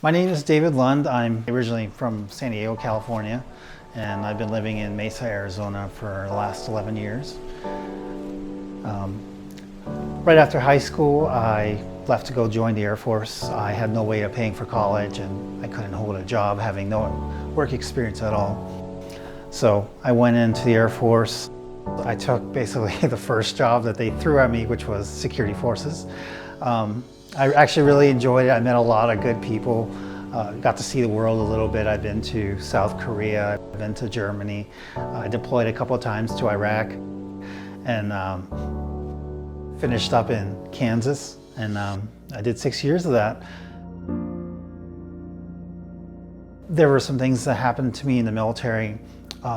My name is David Lund. I'm originally from San Diego, California, and I've been living in Mesa, Arizona for the last 11 years. Right after high school, I left to go join the Air Force. I had no way of paying for college, and I couldn't hold a job having no work experience at all. So I went into the Air Force. I took basically the first job that they threw at me, which was security forces. I actually really enjoyed it. I met a lot of good people, got to see the world a little bit. I've been to South Korea, I've been to Germany. I deployed a couple of times to Iraq, and finished up in Kansas, and I did 6 years of that. There were some things that happened to me in the military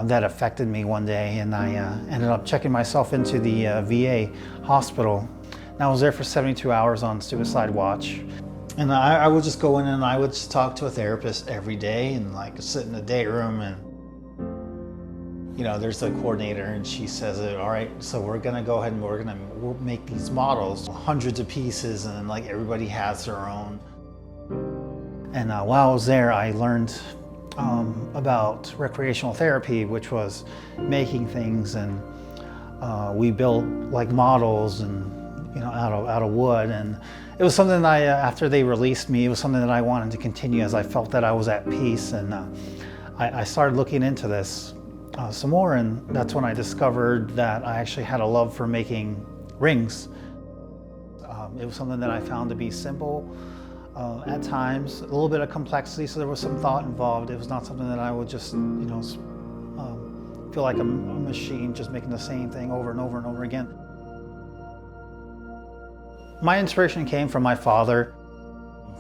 that affected me one day, and I ended up checking myself into the VA hospital. And I was there for 72 hours on suicide watch. And I would just go in and I would just talk to a therapist every day and like sit in the day room, and there's the coordinator and she says, all right, so we're gonna go ahead and we'll make these models, hundreds of pieces, and like everybody has their own. And while I was there, I learned about recreational therapy, which was making things, and we built like models and out of wood, and it was something that after they released me, it was something that I wanted to continue as I felt that I was at peace, and I started looking into this some more, and that's when I discovered that I actually had a love for making rings. It was something that I found to be simple, at times, a little bit of complexity, so there was some thought involved. It was not something that I would just, feel like a machine just making the same thing over and over and over again. My inspiration came from my father.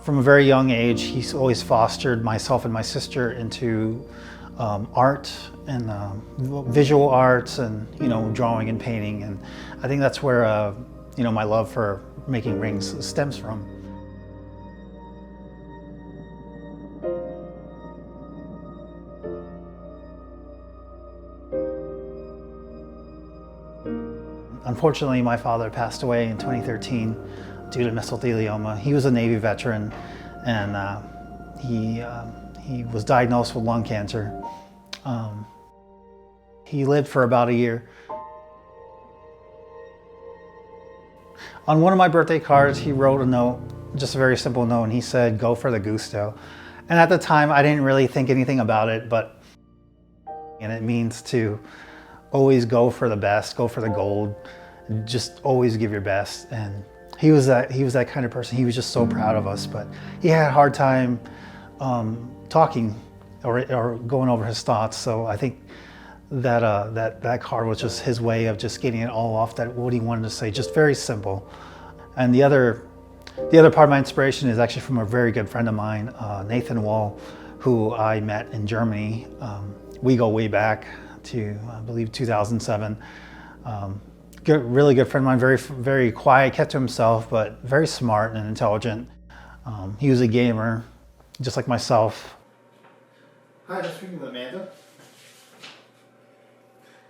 From a very young age, he's always fostered myself and my sister into art and visual arts and drawing and painting, and I think that's where my love for making rings stems from. Unfortunately, my father passed away in 2013 due to mesothelioma. He was a Navy veteran, and he was diagnosed with lung cancer. He lived for about a year. On one of my birthday cards, he wrote a note, just a very simple note, and he said, "Go for the gusto." And at the time, I didn't really think anything about it, and it means to always go for the best, go for the gold, just always give your best. And he was that kind of person. He was just so proud of us, but he had a hard time talking or going over his thoughts. So I think that card was just his way of just getting it all off, that what he wanted to say, just very simple. And the other part of my inspiration is actually from a very good friend of mine, Nathan Wall, who I met in Germany. We go way back to, I believe, 2007. Really good friend of mine, very, very quiet, kept to himself, but very smart and intelligent. He was a gamer, just like myself. Hi, I'm speaking with Amanda.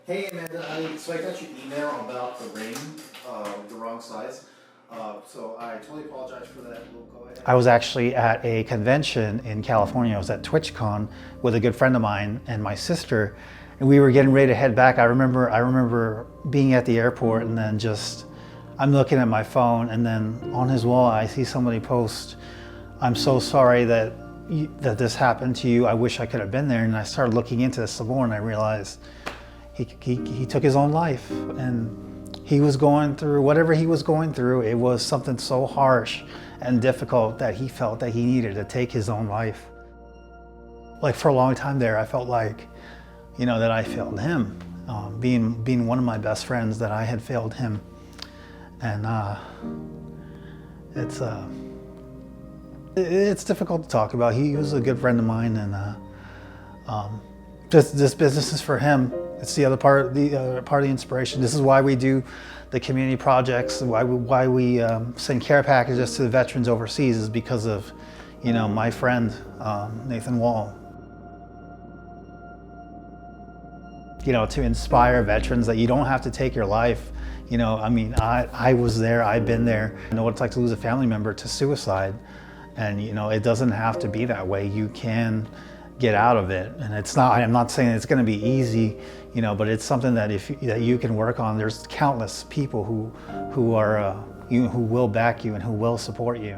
Hey Amanda, so I got your email about the ring, the wrong size. So I totally apologize for that. We'll go ahead. I was actually at a convention in California. I was at TwitchCon with a good friend of mine and my sister, and we were getting ready to head back. I remember being at the airport, and then I'm looking at my phone, and then on his wall I see somebody post, "I'm so sorry that this happened to you. I wish I could have been there." And I started looking into this some more, and I realized he took his own life, and he was going through whatever he was going through. It was something so harsh and difficult that he felt that he needed to take his own life. Like for a long time there, I felt like, that I failed him, being one of my best friends, that I had failed him. And it's difficult to talk about. He was a good friend of mine, and this business is for him. It's the other part, part of the inspiration. This is why we do the community projects, why we send care packages to the veterans overseas, is because of, my friend, Nathan Wall. To inspire veterans that you don't have to take your life. I was there, I've been there. I know what it's like to lose a family member to suicide. And you know, it doesn't have to be that way. You can get out of it, and it's not, I'm not saying it's going to be easy, you know, but it's something that that you can work on. There's countless people who are who will back you and who will support you.